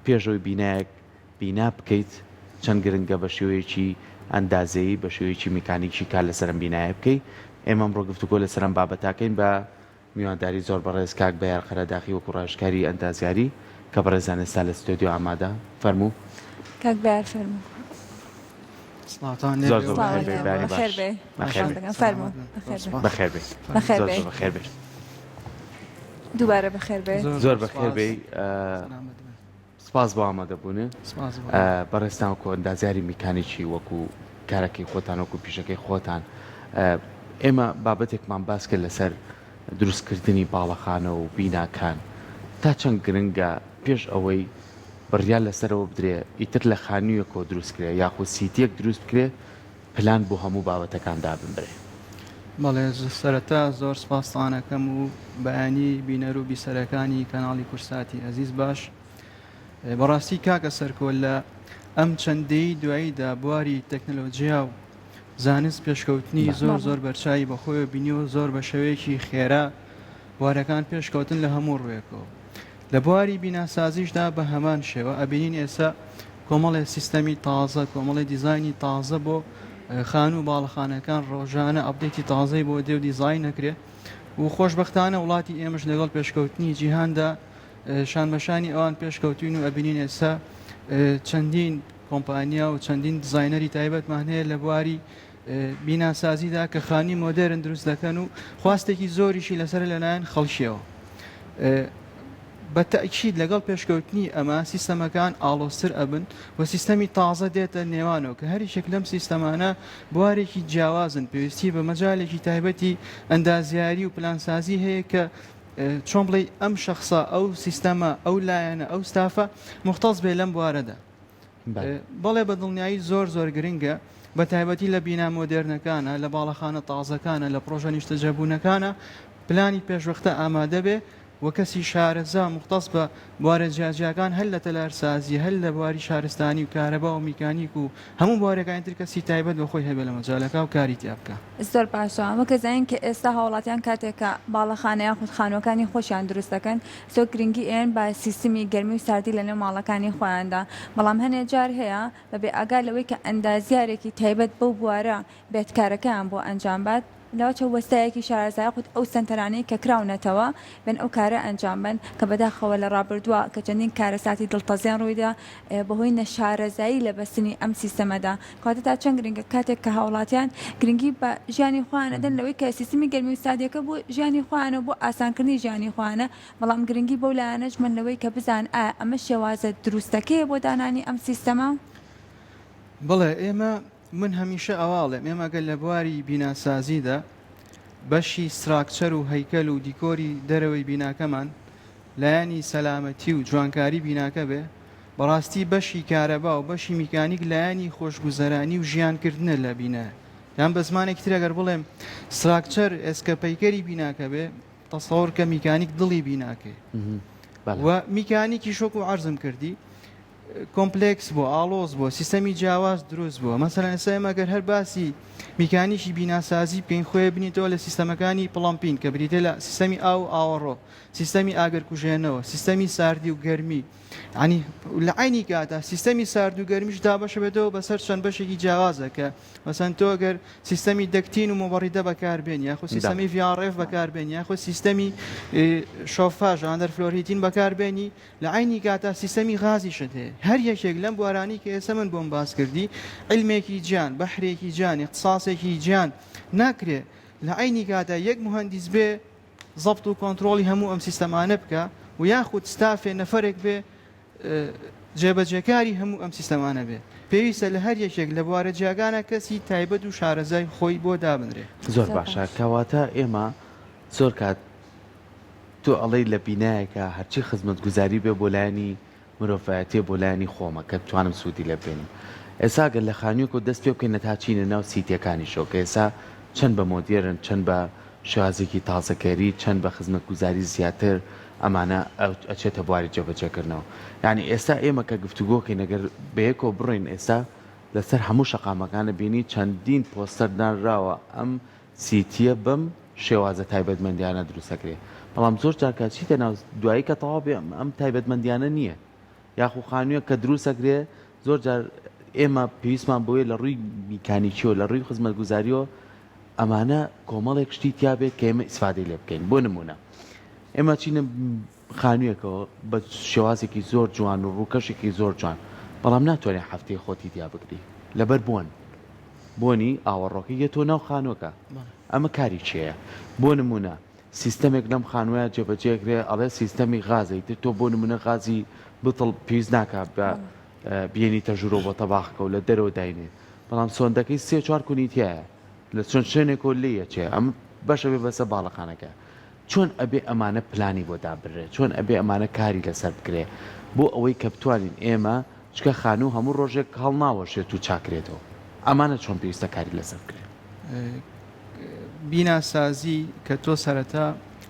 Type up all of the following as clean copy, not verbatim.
پێشەوەی بینا بکەیت چەند گرنگە بە شێوەیەکی ئەندازەیی بە شێوەیەکی میکانیکی کار لەسەرم بینایە بکەیت. ئێمە ئەمڕۆ گفتوگۆ لەسەرم بابەتاکەین بە میوانداری زۆر بەڕێز کاک بەیار خەرەداخی وەکو ڕاشکاری ئەندازیاری کە بەڕێزان ئێستا لە ستۆدیۆ ئامادە فەرموو. کاک بەیار فەرموو. بەخێر بێ دووبارە بەخێر بێ. زۆر بەخێر بێ. سپاس بۆ ئامادەبوونە. بەڕێستان وەکو ئەندازیاری میکانیکی وەکو کارەکەی خۆتان وەکو پیشەکەی خۆتان ئێمە بابەتێکمان باس کرد لەسەر دروستکردنی باڵەخانە و بیناکان تا چەند گرنگە پێش ئەوەی بڕیار لەسەرەوە بدرێ ئیتر لە خانوویەکەوە دروستکرێ یاخود سیتیەک دروست بکرێ پلان بۆ هەموو بابەتەکاندا بنبرێ. بەڵێ سەرەتا زۆر سپاسانەکەم و بەیانی بینەر و بیسەرەکانی کەناڵی کورساتی ئەزیز باش. بەڕاستی کاکە سەرکۆلە ئەم چەندەی دواییدا بواری تەکنەلۆجیا و زانست پێشکەوتنی زۆر بەرچایی بەخۆی بینیەوە زۆر بە شێوەیەکی خێرا بوارەکان پێشکەوتن لە هەموو ڕوویەکەوە. لە بواری بیناسازیشدا بە هەمان شێوە ئەبینین ئێستا کۆمەڵی سیستەمی تازە کۆمەڵی دیزایانی تازە بۆ خان و باڵەخانەکان ڕۆژانە ئەپدێتی تازەی بۆ دێو دیزاین نەکرێ و خۆشبەختانە وڵاتی ئێمەش لەگەڵ پێشکەوتنی جیهاندا شانبەشانی ئەوان پێشکەوتین و ئەبینین ئێستا چەندین کۆمپانیا و چەندین دیزاینەری تایبەتمان هەیە لە بواری بیناسازیدا کە خانی مۆدرن دروست دەکەن و خواستێکی زۆریشی لەسەر لەلایەن خەڵکیەوە. بە تەئکید لەگەڵ پێشکەوتنی ئەمە سیستەمەکان ئاڵۆستر ئەبن و سیستەمی تازە دێتە نێوانەوە کە هەریشێک لەم سیستەمانە بوارێکی جیاوازن پێویستی بە مەجالێکی تایبەتی ئەندازیاری و پلانسازی هەیە کە چۆن بڵێ ئەم شخصە ئەو سیستەمە ئەو لایەنە ئەو ستافە مختەز بێ لەم بوارەدا. بەڵێ بە دڵنیایی زۆر گرنگە بە تایبەتی لە بینا مۆدرنەکانە لە باڵەخانە تازەکانە لە پرۆژە نیشتەجەبوونەکانە پلانی پێشوەختە ئامادە بێ و کەسی شارەزا مختەس بە بوارە جیاجیاکان هەل لە تەلارسازی هەل لە بواری شارستانی و کارەبا و میکانیک و هەموو بوارەکانی تر کەسی تایبەت بە خۆی هەبێ لە مەجالەکە و کاری تیا بکە. زۆر باشە ئەمە کە زانین کە ئێستا هاوڵاتیان کاتێکە باڵەخانەیە خود خانوەکانی خۆشیان دروست دەکەن زۆر گرنگی ئێن با سیستمی گەرمی و ساردی لە نێو ماڵەکانی خۆیاندا بەڵام هەنێ جار هەیە بەبێ ئاگا لەوەی کە ئەندازیارێکی تایبەت بەو بوارە بێتکارەکەیان بۆ ئەنجام بات لەوەچە وەستایەکی شارەزای خود ئەو سنتەرانەی کە کراونەتەوە بن ئەو کارە ئەنجام بن کە بەداخەوە لە ڕابردووە کە چەندین کارە ساتی دڵتەزیان ڕوویدا بەهۆی نەشارەزایی لە بەستنی ئەم سیستەمەدا کاتە تا چەند گرنگە کاتێک کە هاوڵاتیان گرنگی بە ژیانی خۆیانەدەن لەوەی کە سیستمی گەرمی و سادیەکە بۆ ژیانی خۆیانە بۆ ئاسانکردنی ژیانی خۆیانە بەڵام گرنگی بەو لایەنەش من لەوەی کە بزان ئەمە شێوازە دروستەکەیە بۆ دانانی ئەم سیستەمە. بڵێ ئێمە من هەمیشە ئەواڵێم ئێمەگەل لە بواری بیناسازیدا بەشی ستراکچەر و هەیکەل و دیکۆری دەرەوەی بیناکەمان لایەنی سەلامەتی و جوانکاری بیناکە بێ بەڕاستی بەشی کارەبا و بەشی میکانیک لایەنی خۆشگوزەرانی و ژیانکردنە لە بینە یان بە زمانێکی تر ئەگەر بڵێم ستراکچەر ئێسکە پەیکەری بیناکە بێ تەسەوڕ کە میکانیک دڵی بیناکێ و میکانیکی شۆک و عەرزم کردی کۆمپلێکس بۆ ئاڵۆز بۆ سیستەمی جیاواز دروست بووە مەسەلەن ئێستا ئێمەگەر هەر باسی میکانیکی بیناسازی بکەین خۆی بنیتەوە لە سیستەمەکانی پڵەمپین کە بریتە لە سیستەمی ئاو ئاوەڕۆ سیستەمی ئاگرکوژێنەوە سیستەمی ساردی و گەرمی عنی لە عینی کاتە سیستەمی سارد و گەرمیش دابەشە بێتەوە بەسەر چەند بەشێکی جیاوازە کە مەسەن تۆ گەر سیستەمی دەکتین و مۆبەڕیدە بەکاربێن یاخۆ سیستەمی VRF بەکاربێن یاخۆ سیستەمی شۆفاژ ئاندەرفلۆریتین بەکاربێنی لە عینی کاتە سیستەمی غازیشت هەیە هەر یەکێک لەم بوارانی کە ئێستا من بۆم باس کردی علمێکی گیان بەحرێکی گیان اختصاسێکی گیان ناکرێ لە عینی کاتە یەک مهندس بێ ضبط و کۆنتڕۆڵی هەموو ئەم سیستەمانە بکە و یاخود ستافێ نەفەرێک بێ جێبەجێکاری هەموو ئەم سیستەمانە بێ پێویستە لە هەر یەکێک لە بوارە جیاگانە کەسی تایبەت و شارەزای خۆی بۆ دابنرێ. زۆر باشە کەواتە ئێمە زۆر کات تۆ ئەڵەی لە بینایەکە هەرچی خزمەت گوزاری بێ بۆ لایەنی مرۆڤایەتیە بۆ لایەنی خۆمە کە بتوانم سوودی لە بێنم ئێستا گەر لە خانوویەک و دەست پێ بکەین نەتاچینە ناو سیتیەکانی شۆ کە ئێستا چەند بە مۆدیێرن چەند بە شێوازێکی تازەکەری چەند بە خزمەت گوزاری زیاتر ئەمانە ئەچێتە بواری جێبەجێکردنەوە یعنی ئێستا ئێمە کە گفتوگۆکەین ئەگەر بەیەکەوە بڕین ئێستا لەسەر هەموو شەقامەکانە بینی چەندین پۆستەر دانراوە ئەم سیتیە بەم شێوازە تایبەتمەندیانە دروستەکرێ بەڵام زۆر جار کات چیتە ناو دوایی کە تەواو بێ ئەم تایبەتمەندیانە نییە یاخو خانوویە کە دروستەکرێ زۆر جار ئێمە پێویستمان بۆیە لە ڕووی میکانیکیەوە لە ڕووی خزمەتگوزاریەوە ئەمانە کۆمەڵێک شتی تیابێت کە ئێمە ئیسفادەی لێ بکەین بۆ نمونە ئێمە چینە خانوویەکەوە بە شێوازێکی زۆر جوان و ڕووکەشێکی زۆر جوان بەڵام ناتوانێت هەفتەی خۆتی تیا بگری لەبەر بۆنی ئاوەڕۆکە یەتۆ ناو خانووەکە ئەمە کاری چێە بۆ نمونە سیستەمێک لەم خانووە جێبەجێکرێ ئەڵێ سیستەمی غازی تۆ بۆ نمونە غازی بتڵ پێویست ناکە بە بینی تەژورۆ بۆ تەباخەکە و لە دەرەوە داینێ بەڵام سۆندەکەی 3-4 کونیتیایە لە چۆن شوێنێکۆ لێیە چێ ئەم بەشە بێ بەسە باڵەخانەکە چۆن ئەبێ ئەمانە پلانی بۆ دابرێت چۆن ئەبێ ئەمانە کاری لەسەر بکرێ بۆ ئەوەی کە بتوانین ئێمە چکە خانوو هەموو ڕۆژێک هەڵ ناوەشێت و چاکرێتەوە ئەمانە چۆن پێویستە کاری لەسەر بکرێت بیناسازی کە تۆ سەرەتا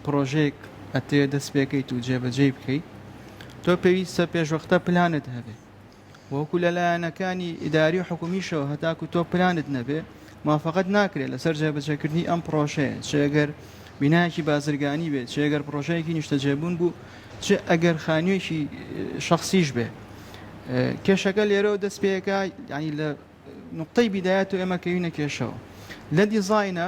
پرۆژێک ئەتێ دەست پێکەیت و جێبەجێ بکەیت تۆ پێویستە پێشوەختە پلانت هەبێ وەکو لەلایەنەکانی ئیداری و حکومیشەوە هەتاکو تۆ پلانت نەبێ موافقت ناکرێت لەسەر جێبەجێکردنی ئەم پرۆژەیە چێگەر بینایەکی بازرگانی بێت چێگەر پرۆژەیەکی نیشتەجێبوون بوو چ ئەگەر خانوویەکی شخصیش بێ کێشەکە لێرەوە دەست پێەکە ینی لە نقطەی بیدایەت و ئێمە کەوینە کێشەوە لە دیزاینە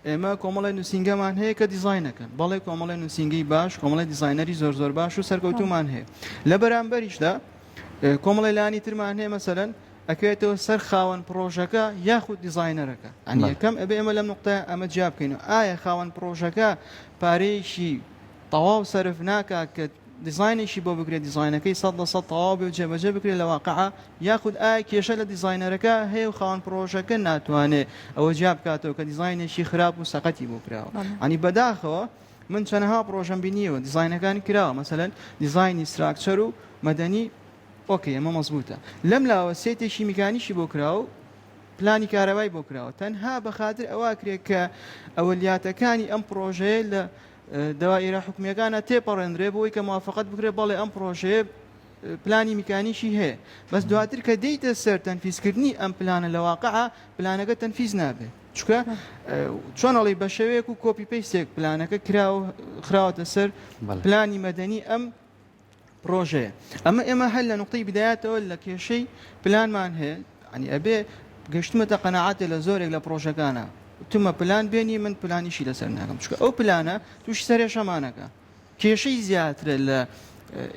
ئێمە کۆمەڵی نووسنگەمان هەیە کە دیزاینەکەن بەڵێ کۆمەڵی نووسنگی باش کۆمەڵی دیزاینەری زۆر باش و سەرکەوتومان هەیە لە بەرامبەریشدا کۆمەڵی لانی ترمان هەیە مەسەرەن ئەکەوێتەوە سەر خاوەن پرۆژەکە یاخود دیزاینەرەکە ئەنی یەکەم ئەبێ ئێمە لەم نقطەیە ئەمە جیاب بکەینەوە ئایا خاوەن پرۆژەکە پارەیەکی تەواو سەرف ناکە کە دیزاینێکی بۆ بکرێت دیزاینەکەی 100% تەواو بێ و جێبەجێ بکرێت لە واقعە یاخود ئایا کێشە لە دیزاینەرەکە هەیە و خاوەن پرۆژەکە ناتوانێت ئەوە جیاب بکاتەوە کە دیزاینێکی خراپ و سەقەتی بۆ کراوە ئەنی بەداخەوە من چەندەها پرۆژەم بینیەوە دیزاینەکانی کراوە مەسەلەن دیزاینی ستراکچەر و مەدەنی ئۆکێ ئەمە مەزبوطە لەم لاوە سێتێکی میکانیشی بۆ کراوە پلانی کارەوای بۆ کراوە تەنها بەخاتر ئەوە کرێت کە ئەولیاتەکانی ئەم پرۆژەیە لە دەوائیرە حکومیەکانە تێپەڕێنرێ بۆی کە موافقت بکرێت بەڵێ ئەم پرۆژەیە پلانی میکانیشی هەیە بەس دواتر کە دەیتە سەر تەنفیزکردنی ئەم پلانە لە واقعە پلانەکە تەنفیز نابێت چکە چۆن ئەڵی بە شێوەیەک و کۆپی پێیستێک پلانەکە خراوەتە سەر پلانی مەدەنی ئەم پرۆژەیە ئەمە ئێمە هەل لە نقطەی بدایەتەوە لە کێشەی پلانمان هەیە ئەنی ئەبێ گەشتمەتە قەنەعاتێ لە زۆرێک لە پرۆژەکانە تومە پلان بێنی من پلانیشی لەسەر ناکەم چکە ئەو پلانە تووشی سەرێشەمانەکە کێشەی زیاترە لە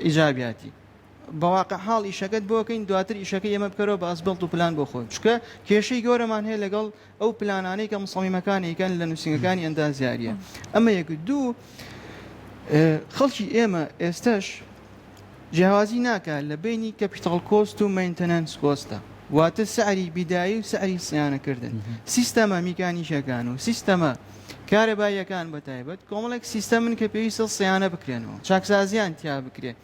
ئیجابیاتی بەواقع حاڵ ئیشەکەت بۆکەین دواتر ئیشەکەی ئێمە بکەرەوە بە ئەسبڵت و پلان بۆ خۆی چکە کێشەی گەورەمان هەیە لەگەڵ ئەو پلانانەی کە مصەمیمەکانیکەن لە نووسنگەکانی ئەندازیاریە ئەمە یەک دوو خەڵکی ئێمە ئێستاش جیاوازی ناکات لە بینی کەپیتاڵ کۆست و مەینتەنەنس کۆستە واتە سعری بیدایی و سعری سیانەکردن سیستەمە میکانیشەکان و سیستەمە کارەباییەکان بە تایبەت کۆمەڵێک سیستەمن کە پێویستە سیانە بکرێنەوە چاکسازیان تیا بکرێت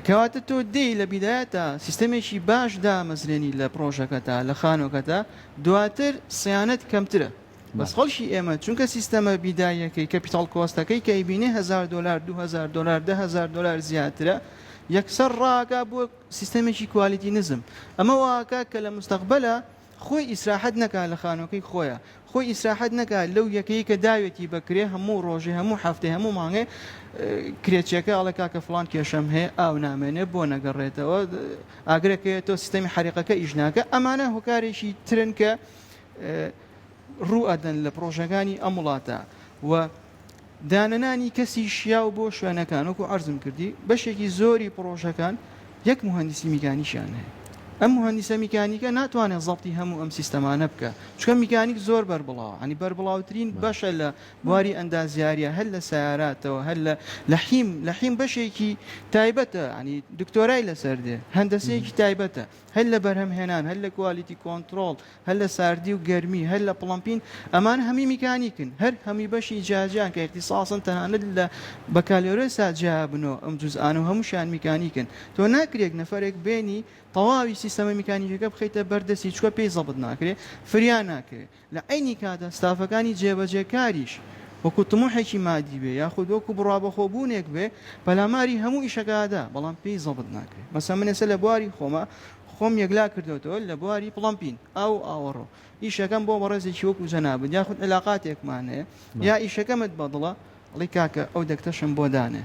کەواتە تۆ دێی لە بیدایەتە سیستەمێکی باش دامەزرێنی لە پرۆژەکەتە لە خانۆکەتە دواتر سیانەت کەمترە بەس خەڵکی ئێمە چونکە سیستەمە بیدایەکەی کەپیتاڵ کۆستەکەی کە ئیبینێ $1000 $2000 $10,000 زیاترە یەکسەر ڕاکە بۆ سیستەمێکی کوالیتی نزم ئەمە واکە کە لە مستەقبەلە خۆی ئیسراحەت نەکات لە خانۆکەی خۆیە خۆی ئیسراحەت نەکات لەو یەکەی کە داوێتی بکرێ هەموو ڕۆژێ هەموو هەفتەی هەموو مانگێ کرێچیەکە ئەڵە کاکە فڵان کێشەم هەیە ئاو نامێنێ بۆ نەگەڕێتەوە ئاگرەکەوێتەوە سیستەمی حەریقەکە ئیژناکە ئەمانە هۆکارێکی ترن کە ڕوو ئەدەن لە پرۆژەکانی ئەم وڵاتە و دانەنانی کەسی شیاو بۆ شوێنەکان وەکو عەرزم کردی بەشێکی زۆری پرۆژەکان یەک مهندسی میکانیشیان هەیە ئەم مهندسە میکانیکە ناتوانێت زەڵتی هەموو ئەم سیستەمانە بکە چکە میکانیک زۆر بەربڵاوە ئەنی بەربڵاوترین بەشە لە بواری ئەندازیاریە هەل لە سیاراتەوە هەل لە حیم بەشێکی تایبەتە ئەنی دکتۆرای لەسەر دێ هەندەسەیەکی تایبەتە هەل لە بەرهەمهێنان هەل لە کوالیتی کۆنتترۆل هەل لە ساردی و گەرمی هەل لە پڵمپین ئەمان هەمی میکانیکن هەر هەمی بەشی جاجان کە اختصاصن تەنانەت لە بەکالۆرە ساجیا بنەوە ئەم جوزئان و هەمووشیان میکانیکن تۆ ناکرێک نەفرێک بێنی تەواوی سیستەمە میکانیکەکە بخەیتە بەردەستی چووە پێی زەبط ناکرێت فریان ناکرێت لە عینی کاتە ستافەکانی جێبەجێکاریش وەکو تموحێکی مادی بێ یاخود وەکو بڕابەخۆبوونێک بێ پەلاماری هەموو ئیشەکەدا بەڵام پێی زەبط ناکرێت مەسە منێسە لە بواری خۆم یەکلا کردوەوە لە بواری پڵمپین ئەو ئاوەڕۆ ئیشەکەم بۆ بەڕێزێکی وەکو جەنابن یاخود علاقاتێکمان هەیە یا ئیشەکەمت بەدڵە ئەڵی کاکە ئەو دەکتەشم بۆ دانێ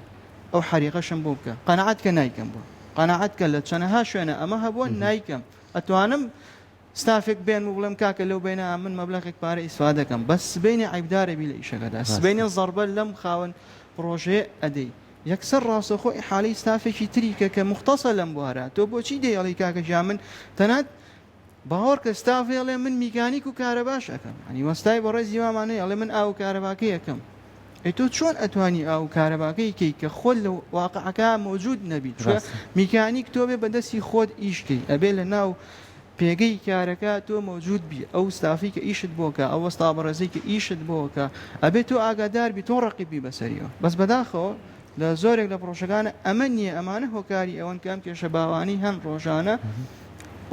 ئەو حەریقەشم بۆ بکە قەنەعەت کە نایکەم بۆ قەناعەت کە لە چەنەها شوێنە ئەمە هەبووە نایکەم ئەتوانم ستافێک بێن و بڵێم کاکە لەو بینە من مەبلەغێک پارە ئیسوا دەکەم بەس سبەینی عیبدارە بی لە ئیشەکەدا سبەینی زەربە لەم خاوەن پرۆژەیە ئەدەی یەکسەر ڕاستەخۆ حاڵی ستافێکی تریکە کە مختەسە لەم بوارە تۆ بۆچی دەیڵی کاکەجا من تەنات باوەڕ کە ستافێڵێ من میکانیک و کارەباش ئەەکەم ئەنی وەستای بە ڕێزی وامانەیە ئەڵێ من ئاو کارەباکەی یەکەم تۆ چۆن ئەتوانی ئاو کارەباکەی کەی کە خۆل لە واقعەکە موجود نەبیت میکانیک تۆ بێ بەدەستی خۆت ئیشکەی ئەبێ لە ناو پێگەی کارەکە تۆ موجود بی ئەو ستافی کە ئیشت بۆکە ئەو وەستا بەڕێزەی کە ئیشت بۆکە ئەبێت تۆ ئاگادار بی تۆ ڕقیبی بەسەریەوە بەس بەداخەوە لە زۆرێک لە پرۆژەکانە ئەمە نییە ئەمانە هۆکاری ئەوەن کەم کێشە باوانی هەم ڕۆژانە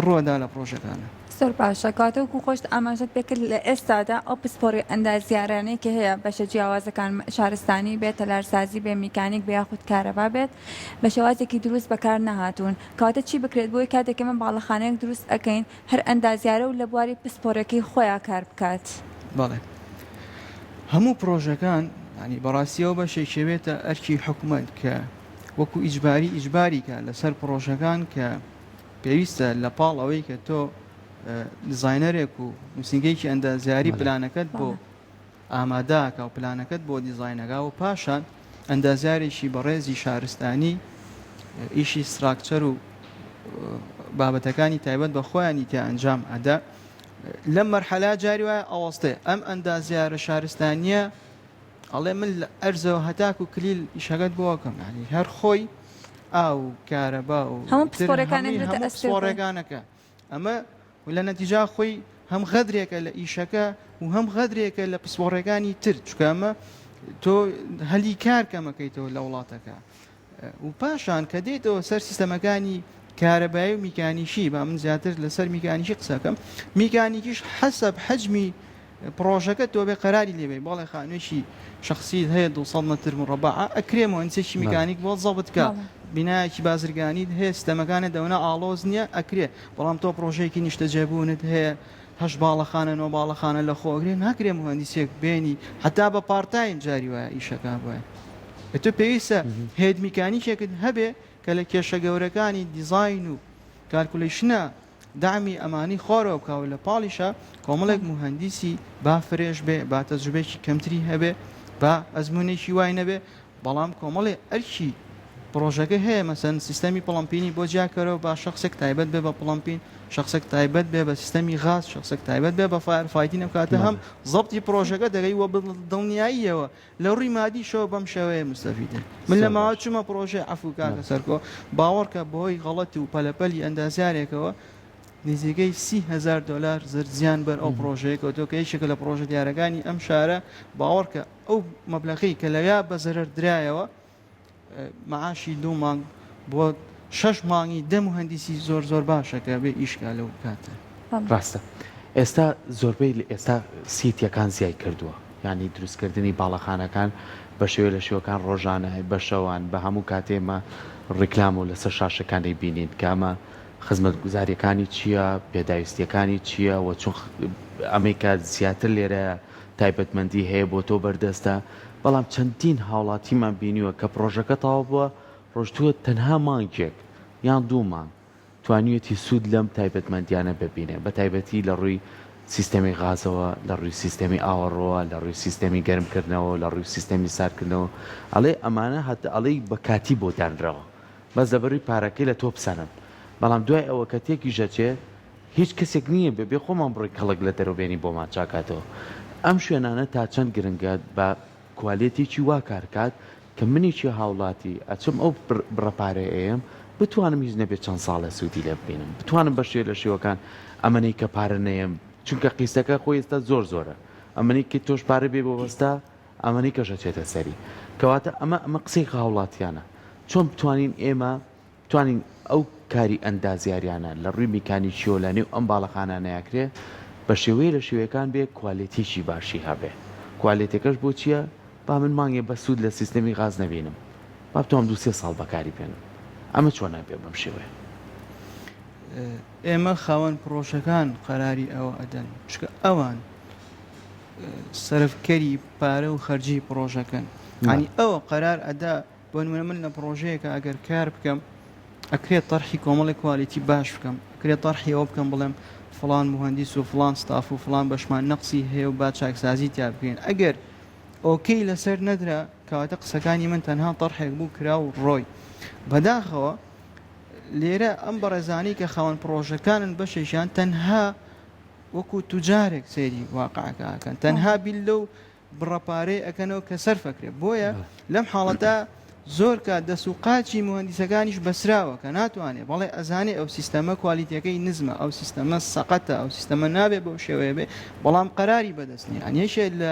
ڕۆدا لە پرۆژەکانە زۆر باشە کاتەوەکو خۆشت ئاماژت پێکرد لە ئێستادا ئەو پسپۆری ئەندازیارانەی کە هەیە بەشە جیاوازەکان شارستانی بێت تەلارسازی بێ میکانیک بە یاخود کارەبا بێت بە شێوازێکی دروست بەکار نەهاتوون کاتە چی بکرێت بۆی کاتێکی من باڵەخانەیەک دروست ئەەکەین هەر ئەندازیارە و لە بواری پسپۆرەکەی خۆیان کار بکات بەڵێ هەموو پرۆژەکان ینی بەڕاستیەوە بەشێک شێوێتە ئەرکی حکوومەت کە وەکو ئیجباری کە لەسەر پرۆژەکان کە پێویستە لە پاڵ ئەوەی کە تۆ دیزاینەرێک و نووسنگەیەکی ئەندازیاری پلانەکەت بۆ ئاماداکە و پلانەکەت بۆ دیزاینەکە و پاشان ئەندازیارێکی بەڕێزی شارستانی ئیشی ستراکچەر و بابەتەکانی تایبەت بە خۆیانی تیا ئەنجام ئەدا لەم مەرحەلا جاری وایە ئەوەستێ ئەم ئەندازیارە شارستانیە ئەڵێ من لە ئەرزەوە هەتاک و کلیل ئیشەکەت بۆکەم ینی هەر خۆی ئاو کارەبا و هەموو پسپۆرەکانەکە ئەمە لە نەتیجا خۆی هەم غەدرێکە لە ئیشەکە و هەم غەدرێکە لە پسپۆڕەکانی تر چکەمە تۆ هەلی کار کەمەکەیتەوە لە وڵاتەکە و پاشان کە دێتەوە سەر سیستەمەکانی کارەبایی و میکانیشی با من زیاتر لەسەر میکانیشی قسەکەم میکانیکیش حەسەب حەجمی پرۆژەکە تۆ بێ قەراری لێبێ باڵی خانوێکی شخصی هەیە 200 متر مربع ئەکرێمەوە ئەنسێکی میکانیک بۆ زەبتکە بینایەکی بازرگانیت هەیە سیستەمەکانە دەونا ئاڵۆز نییە ئەکرێ بەڵام تۆ پرۆژەیەکی نیشتە جێبوونت هەیە هەش باڵەخانە نۆ باڵەخانە لە خۆگرێ ناکرێ مهندسێک بێنی حتا بە پارتایم جاری وایە ئیشەکان وایە تۆ پێویستە هێد میکانیکێکت هەبێ کە لە کێشە گەورەکانی دیزاین و کالکولیشنە دامی ئەمانی خۆرەوە بکاو لە پاڵیشە کۆمەڵێک مهندسی با فرێش بێ با تەجروبێکی کەمتری هەبێ با ئەزمونێکی وای نەبێ بەڵام کۆمەڵێ ئەرکی پرۆژەکە هەیە مەسەن سیستەمی پڵەمپینی بۆ جیاکەرەوە با شخصێک تایبەت بێ بە پڵەمپین شخصێک تایبەت بێ بە سیستەمی غاز شخصێک تایبەت بێ بە فایرفایتی نەکاتە هەم زەبتی پرۆژەکە دەگەی وە دڵنیاییەوە لە ڕووی مادی شەوە بەم شێوەیە مستەفیدە من لە ماوە چوومە پرۆژێ ئەفوکاکە سەرکۆ باوەڕکە بۆی غەڵەتی و پەلەپەلی ئەندازیارێکەوە نزیکەی $30,000 زیان بەر ئەو پرۆژەیەکەوە تۆ کە یەکێکە لە پرۆژە دیارەکانی ئەم شارە باوەڕکە ئەو مەبلەغی کە لەیا بەزەرەر درایەوە معاشی 2 مانگ بۆ 6 مانگی دە مهندسی زۆر باشەکە بێ ئیشکا لەو کاتە ڕاستە ئێستا زۆربەی ئێستا سیتیەکان زیای کردووە ینی دروستکردنی باڵەخانەکان بە شێوە لە شێوەکان ڕۆژانە بە شەوان بە هەموو کاتێمە ڕیکلام و لەسەر شاشەکانی بینین کامە خزمەت گوزاریەکانی چییە پێداویستیەکانی چییە و چون ئەمریکا زیاتر لێرە تایبەتمەندی هەیە بۆ تۆ بەردەستە بەڵام چەندین هاوڵاتیمان بینیوە کە پرۆژەکە تاوا بووە ڕۆژتووە تەنها مانگێک یان 2 مانگ توانیوەتی سوود لەم تایبەتمەندیانە ببینێ بە تایبەتی لە ڕووی سیستەمی غازەوە لە ڕووی سیستەمی ئاوەڕۆوە لە ڕووی سیستەمی گەرمکردنەوە لە ڕووی سیستەمی ساردکردنەوە ئەڵێ ئەمانە هەتا ئەڵێ بە کاتی بۆ دانرەوە بەس دەبەروی پارەکەی لە تۆ بسەنن بەڵام دوای ئەوە کە تێکی ژەچێ هیچ کەسێک نییە بێ خۆمان بڕی کەڵک لە دەرەوبێنی بۆمان چاکاتەوە ئەم شوێنانە تا چەند گرنگە بە کوالێتێکی وا کارکات کە منیی هاوڵاتی ئەچم ئەو بڕەپارەیەم بتوانم هیچ نەبێت چەند ساڵە سوودی لێ ببینم بتوانم بە شێ لە شێوەکان ئەمەی کە پارە نەیەم چونکە قیسەکە خۆی ئێستا زۆرە ئەمەی کە تۆش پارە بێ بۆ وەستا ئەمەی کەشە چێتە سەری کەواتە ئەمە قسەی هاوڵاتیانە چۆن بتوانین ئێمە بتوانین ئەو کاری ئەندازیاریانە لە ڕووی میکانیکی و لە نێو ئەم باڵەخانە نەیەکرێ بە شێوەیە لە شێوەکان بێ کوالێتیشی باشی هەبێ کوالێتەکەش بۆ چییە با من مانگێ بە سوود لە سیستەمی غاز نەبینم با بتوانم 2-3 ساڵ بەکاری بێنم ئەمە چۆن نابێ بەم شێوەیە ئێمە خاوەن پرۆژەکان قەراری ئەوە ئەدەن چکە ئەوان سەرفکەری پارە و خەرجی پرۆژەکەن ینی ئەوە قەرار ئەدا بۆ نمونە من لە پرۆژەیەکە ئەگەر کار بکەم ئەکرێت طرحی کۆمەڵی کوالیتی باش بکەم ئەکرێت طرحی ئەوە بکەم بڵێم فلان مهندس و فلان ستاف و فلان بەشمان نەقسی هەیە و با چاکسازی تیا بکەین ئەگەر ئۆکەی لەسەر نەدرا کەواتە قسەکانی من تەنها طرحێک بوو کرا و ڕۆی بەداخەوە لێرە ئەم بەڕێزانی کە خاوەن پرۆژەکانن بەشێکیان تەنها وەکو توجارێک سێری واقعەکەن تەنها بیل لەو بڕەپارەی ئەکەنەوە کە سەرفەکرێت بۆیە لەم حاڵەتە زۆر کات دەسوقاچی مهندسەکانیش بەسراوە کە ناتوانێت بەڵێ ئەزانێ ئەو سیستەمە کوالیتیەکەی نزمە ئەو سیستەمە سەقەتە ئەو سیستەمە نابێ بەو شێوەیە بێ بەڵام قەراری بەدەستنی هەنیشێت لە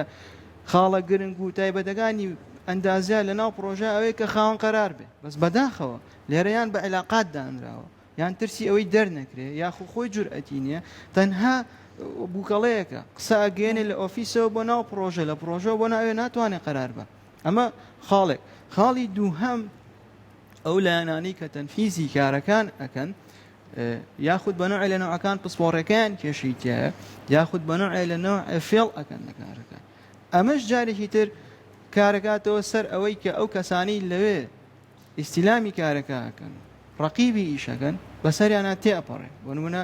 خاڵە گرنگ و تایبەتەکانی ئەندازیە لە ناو پرۆژە ئەوەی کە خاوەن قەرار بێ بەس بەداخەوە لێرەیان بە علاقات دانراوە یان ترسی ئەوەی دەرنەکرێ یاخو خۆی جورئەتی نییە تەنها بووکەڵەیەکە قسە ئەگەێنێ لە ئۆفیسەوە بۆ ناو پرۆژە لە پرۆژە بۆ ناوێ ناتوانێت قەرار بە ئەمە خاڵێک خاڵی دووهەم ئەو لایەنانی کە تەنفیزی کارەکان ئەکەن یاخود بە نوعی لە نەوعەکان پسپۆڕەکان کێشیتیایە یاخود بە نوعی لە نەوع فێڵ ئەکەن لە کارەکان ئەمەش جارێکی تر کارەکاتەوە سەر ئەوەی کە ئەو کەسانی لەوێ ئیستیلامی کارەکەکەن ڕقیبی ئیشەکەن بەسەریانە تێپەڕێ بۆ نمونە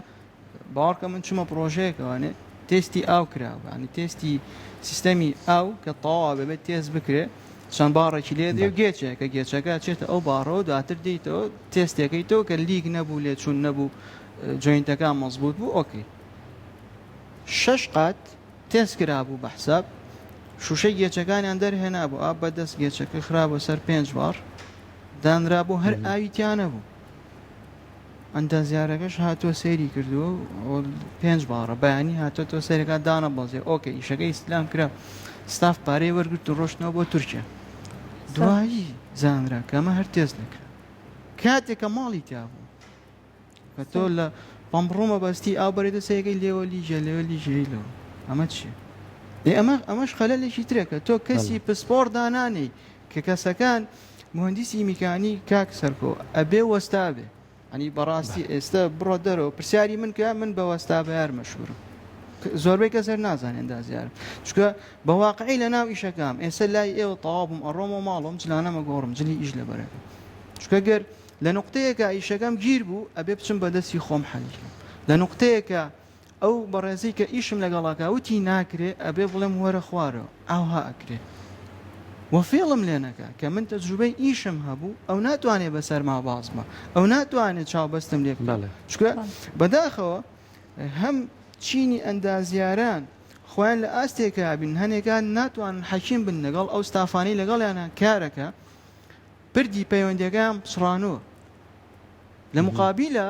باوەڕکە من چمە پرۆژەیەکەوانێ تێستی ئاو کراوە ینی تێستی سیستەمی ئاو کە تەواو ببێت تێست بکرێ چەند باڕێکی لێ دێ و گێچێک کە گێچەکە چێتە ئەو باڕەوە دواتر دیتەوە تێستێکەکەیتەوە کە لیگ نەبوو لێ چوون نەبوو جوینتەکان مەزبوط بوو ئۆکەی 6 قات تێست کرابوو بە حساب شوشەی گێچەکانیان دەرهێنا بوو ئا بەدەست گێچەکە خراپە سەر 5 بار دانرا بوو هەر ئاویتیانە بوو ئەندازیارەکەش هاتووە سەیری کردووە 5 بارە بەیانی هاتووە تۆ سەرەکە دانە بەڵزێ ئۆکەی ئیشەکەی ئیسلام کرا ستاف پارەی وەرگرت و ڕۆشتنەوە بۆ تورکیا دوایی زانرا کەمە هەر تێز نەکرا کاتێکە ماڵی تیا بوو کە تۆ لە پەمڕۆمە بەستی ئاو بەرێتە سەیەکەی لێوە لیژە لێوە لیژەیلەوە ئەمە چیە ئەمەش خەلەلێکی ترێکە تۆ کەسی پسپۆر دانانەی کە کەسەکان مهندسی میکانی کاک سەرکۆ ئەبێ وەستا بێ ئەنی بەڕاستی ئێستا بڕۆ دەرەوە پرسیاری من کە من بە وەستا بەیار مەشهورم زۆربەی کەسەر نازانێن ئەندازیارم چکە بە واقعی لە ناو ئیشەکەم ئێستا لای ئێوە تەواوم ئەڕۆمە ماڵم جلانەمە گۆڕم جلی ئیش لەبەرەکە چکە گەر لە نقطەیەکە ئیشەکەم گیر بوو ئەبێ بچم بەدەستی خۆم حەلیکەم لە نقطەیەکە ئەو بەڕێزەی کە ئیشم لەگەڵاکە وتی ناکرێ ئەبێ بڵێم وەرە خوارەوە ئاوها ئەکرێ وەفێڵم لێنەکە کە من تەجروبەی ئیشم هەبوو ئەو ناتوانێت بەسەر ما بازمە ئەو ناتوانێت چاوبەستم لێ چکە بەداخەوە هەم چینی ئەندازیاران خۆیان لە ئاستێکە بین هەنێکان ناتوانن حەکیم بن لەگەڵ ئەو ستافانەی لەگەڵیانە کارەکە پردی پەیوەندیەکان پسڕانوە لە مقابلە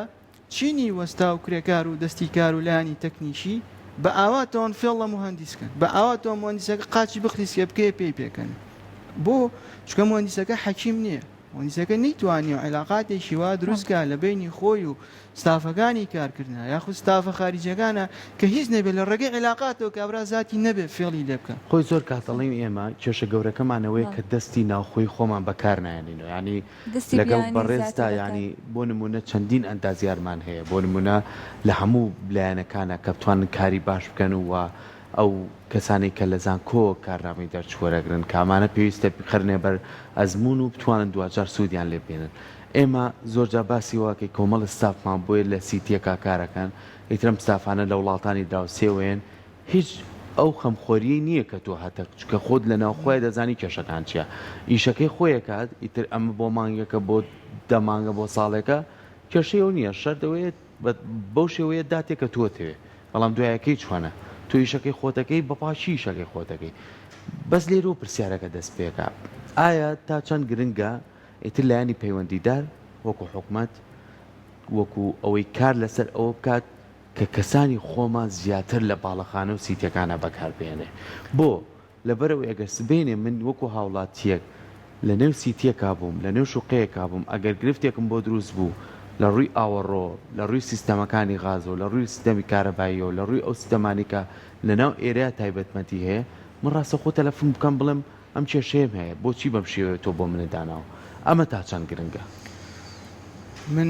چینی وەستا و کرێکار و دەستی کار و لایانی تەکنیشی بە ئاواتەوەن فێڵ لە مهندیسکەن بە ئاواتەوە مهندیسەکە قاچی بخلیسکە بکەی پێی پێکەن بۆ چکە مهندیسەکە حەکیم نییە مهندیسەکە نەیتوانێت علاقاتێکی وا دروستکە لە بینی خۆی و ستافەکانی کارکردنا یاخود ستافە خارجیەکانە کە هیچ نەبێت لە ڕێگەی علاقاتەوە کابرا زاتی نەبێت فێڵی لێ بکە خۆی زۆر کاتەڵین ئێمە کێشە گەورەکەمانەوەی کە دەستی ناوخۆی خۆمان بەکار نایێنینەوە ینی لەگەڵ بەڕێزدا ینی بۆ نمونە چەندین ئەندازیارمان هەیە بۆ نمونە لە هەموو لایەنەکانە کە بتوانن کاری باش بکەن و ئەو کەسانی کە لە زانکۆ کارنامەی دەرچوەرەگرن کامانە پێویستە بخەرنێ بەر ئەزمون و بتوانن دوجار سوودیان لێ بێنن ئێمە زۆرجا باسی واکەی کۆمەڵ ستافمان بۆیە لە سیتیەکە کارەکەن ئیترم ستافانە لە وڵاتانی داوسێوێن هیچ ئەو خەمخۆریی نییە کە تۆ هەتە چکە خۆت لە ناوخۆی دەزانی کێشەکان چیە ئیشەکەی خۆیەکات ئیتر ئەمە بۆ مانگەکە بۆ دەمانگە بۆ ساڵێکە کێشەی ئەو نییە شەر دەوێت بەو شێوەیە داتێکە تۆتەوێ بەڵام دوایەکەی چوانە تو ئیشەکەی خۆتەکەی بەپاشی ئیشەکەی خۆتەکەی بەس لێرە و پرسیارەکە دەست پێکە ئایا تا چەند گرنگە ئیتر لایانی پەیوەندیدار وەکو حکومەت وەکو ئەوەی کار لەسەر ئەوە بکات کە کەسانی خۆمان زیاتر لە باڵەخانە و سیتەکانە بەکاربێنێ بۆ لەبەرەوەی ئەگەر سبێنێ من وەکو هاوڵاتیەک لە نێو سیتیەکا بووم لە نێو شوقەیەکا بووم ئەگەر گرفتێکم بۆ دروست بوو لە ڕووی ئاوەڕۆ لە ڕووی سیستەمەکانی غازۆ لە ڕووی سیستەمی کارەباییەوە لە ڕووی ئەو سیستەمانیکە لە ناو ئێرەیە تایبەتمەندی هەیە من ڕاستە خۆ تەلەفۆن بکەم بڵێم ئەم کێشەیەم هەیە بۆچی بەم شێوەیە تۆ بۆ منەداناوە ئەمە تا چەند گرنگە من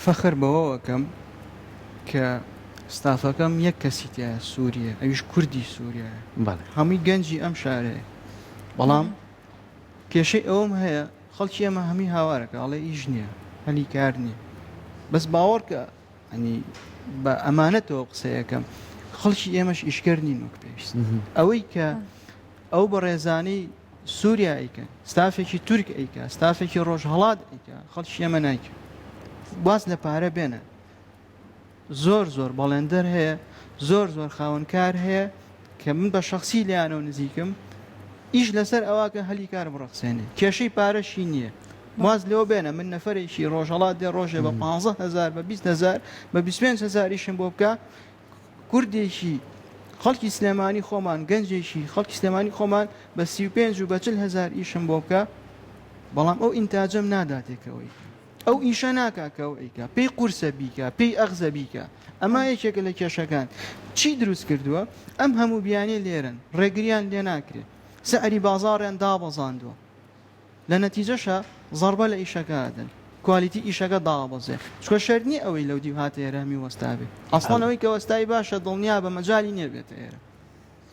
فەخر بەوەکەم کە ستافەکەم یەک کەسیتە سووریە ئەویش کوردی سووریە هەمووی گەنجی ئەم شارەیە بەڵام کێشەی ئەوم هەیە خەڵکی ئەمە هەمی هاوارەکە ئەڵێ ئیش نییە هەلی کار نییە بەس باوەڕ کە ئەنی بە ئەمانەتەوە قسەیەکەم خەڵکی ئێمەش ئیشکرد نین وەک پێویست ئەوەی کە ئەو بە ڕێزانەی سووریا ئەیکە ستافێکی تورک ئەیکە ستافێکی ڕۆژهەڵات ئەیکە خەڵکی ئێمە نایکە باز لە پارە بێنە زۆر زۆر بەڵێندەر هەیە زۆر زۆر خاوەنکار هەیە کە من بە شخصی لیانەوە نزیکم ئیش لەسەر ئەوواکە هەلی کار بڕەخسێنێ کێشەی پارەشی نییە واز لێو بێنە من نەفرێکی ڕۆژهڵات دێ ڕۆژێ بە 15,000 بە 20,000 بە 25,000 بۆ بکە کوردێکی خەڵکی سلێمانی خۆمان گەنجێکی خەڵکی سلێمانی خۆمان بە 35 و بە 40,000 ئیشم بۆ بکە بەڵام ئەو ئینتاجەم ناداتێکەوەی ئەو ئیشە ناکاکەەوە ئەیکا پێی قورسە بیکە پێی ئەغزە بیکە ئەمە یەکێکە لە کێشەکان چی دروست کردووە ئەم هەموو بیانێ لێرن ڕێگریان لێ ناکرێت سەعری بازاڕیان دابەزاندووە لە نەتیجەشە زەربە لە ئیشەکەدن کوالیتی ئیشەکە دابەزێ چکە شەرنی ئەوەی لەو دی هاتە ئێرەمی وەستابێ ئەسڵان ئەوەی کە وەستای باشە دڵنیا بە مەجای نێبێتە ئێرە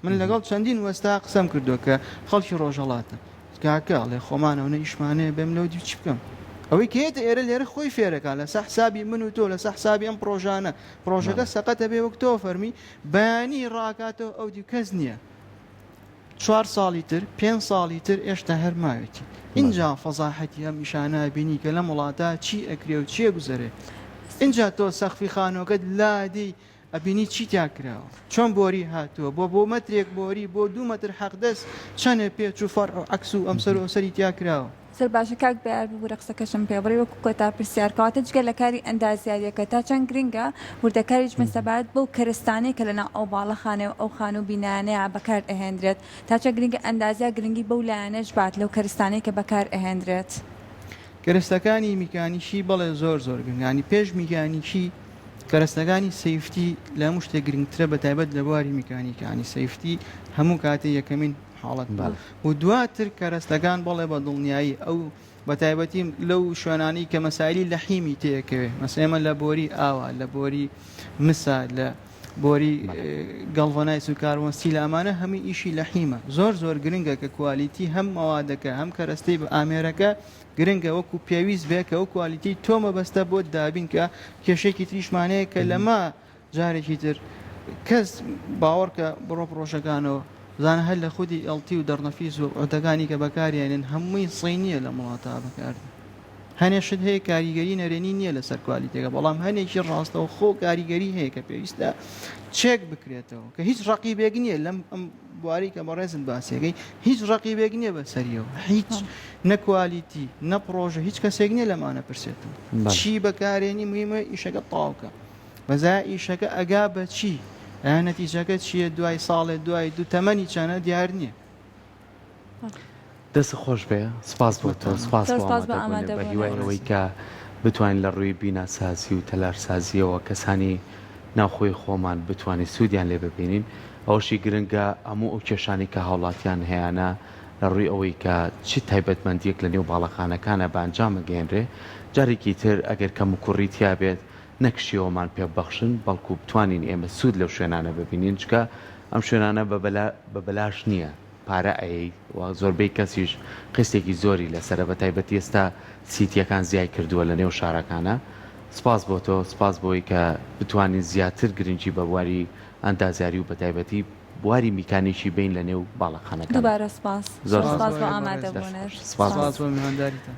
من لەگەڵ چەندین وەستا قسەم کردووە کە خەڵکی ڕۆژهڵاتە کاکە لێ خۆمانەوە ئیشمانەیە بێم لەو دی چ بکەم ئەوەی کێتە ئێرە لێرە خۆی فێرەکە لە سە حسابی من و تۆ لە سە حسابی ئەم پرۆژانە پرۆژەکە سەقەتە بێ وەک تۆ فەرمی بەیانی ڕاکاتەوە ئەو دی کەس نییە 4 ساڵی تر 5 ساڵی تر ئێشتا هەرماوێتی اینجا فەزاحەتی ئەم نیشانە بینی کە لە وڵاتە چی ئەکرێ و چیە گوزەرێ اینجا تۆ سەخفی خانۆکەت لادی ئەبینی چی تاکراوە چۆن بۆری هاتووە بۆ مەترێک بۆری بۆ 2 مەتر حەقدەست چەنێ پێچ و فەر عکس و ئەم سەر و سەری تاکراوە سەر باشە کاک بەیار بوو قسەکەشم پێبڕی وەکو کۆتا پرسیارکەواتە جگە لە کاری ئەندازیاریەکە تا چەند گرنگە وردەکاریش مەسەبات بەو کەرستانەی کە لەنا ئەو باڵەخانە و ئەو خان و بینانەیە بەکار ئەهێنرێت تا چە گرنگە ئەندازیا گرنگی بەو لایەنەش بات لەو کەرستانەی کە بەکار ئەهێنرێت کەرستەکانی میکانیشی بەڵێ زۆر زۆر گرنگانی پێش میکانیکی کەرستەکانی سەیفتی لە هەموو شتێک گرنگترە بە تایبەت لە بواری میکانیکانی سەیفتی هەموو کاتێ یەکەمین حاڵەت و دواتر کەرستەکان بەڵێ بە دڵنیایی ئەو بە تایبەتی لەو شوێنانی کە مەسایلی لە حیمی تێکەوێ مەسێمە لە بۆری ئاوا لە بۆری مسا لە بۆری گەڵڤەنای سوکاروەستی لە ئەمانە هەمووی ئیشی لە حیمە زۆر زۆر گرنگە کە کوالیتی هەم مەوادەکە هەم کەرەستەی بە ئامێرەکە گرنگە وەکو پێویست بێ کە ئەو کوالیتی تۆمە بەستە بۆ دابین کە کێشێکی تریشمانەیە کە لەما جارێکی تر کەس باوەڕکە بڕۆ پرۆژەکانەوە زانە هەر لە خودی ئەڵتی و دەرنەفیس و ئۆتەکانی کە بەکارێنن هەمووی سینیە لە وڵاتە بەکاردن هەنێشت هەیە کاریگەری نەرێنی نییە لەسەر کوالیتێکە بەڵام هەنێکی ڕاستەوە خۆ کاریگەری هەیە کە پێویستە چێک بکرێتەوە کە هیچ ڕقیبێک نییە لەم ئەم بواری کە بەڕێزت باسیەکەی هیچ ڕقیبێک نییە بەسەریەوە هیچ نەکوالیتی نەپڕۆژە هیچ کەسێک نییە لەمانە پرسێتەوە چی بەکارێنی مهمە ئیشەکە تاوکە بەزای ئیشەکە ئەگا بە چی نەتیجەکە چییە دوای ساڵێ دوای دوو تەمەنی چەنە دیار نییە دەست خۆش بێ سپاس بۆ تۆ سپاس بە هیوایەوەی کە بتوانین لە ڕووی بیناسازی و تەلارسازیەوە کەسانی ناوخۆی خۆمان بتوانین سوودیان لێ ببینین ئەوشی گرنگە هەموو ئەو کێشانی کە هاوڵاتیان هەیەە لە ڕووی ئەوەی کە چی تایبەتمەندیەک لە نێو باڵەخانەکانە بانجامەگەێنرێ جارێکی تر ئەگەر کەم و کوڕیتیا بێت نەکشیەوەمان پێبەخشن بەڵکو بتوانین ئێمە سوود لەو شوێنانە ببینین چکە ئەم شوێنانە بە بەلاش نییە پارە ئەی زۆربەی کەسیش قستێکی زۆری لەسرە بە تایبەتی ئێستا سیتیەکان زیای کردووە لە نێو شارەکانە سپاس بۆ تۆ سپاس بۆی کە بتوانین زیاتر گرنگی بە بواری ئەندازیاری و بە تایبەتی بواری میکانیکی بین لە نێو باڵەخانەکان دووبارە سپاس زۆر سپاس بۆ ئامادەبوونێت سپاس بۆ میوانداریتان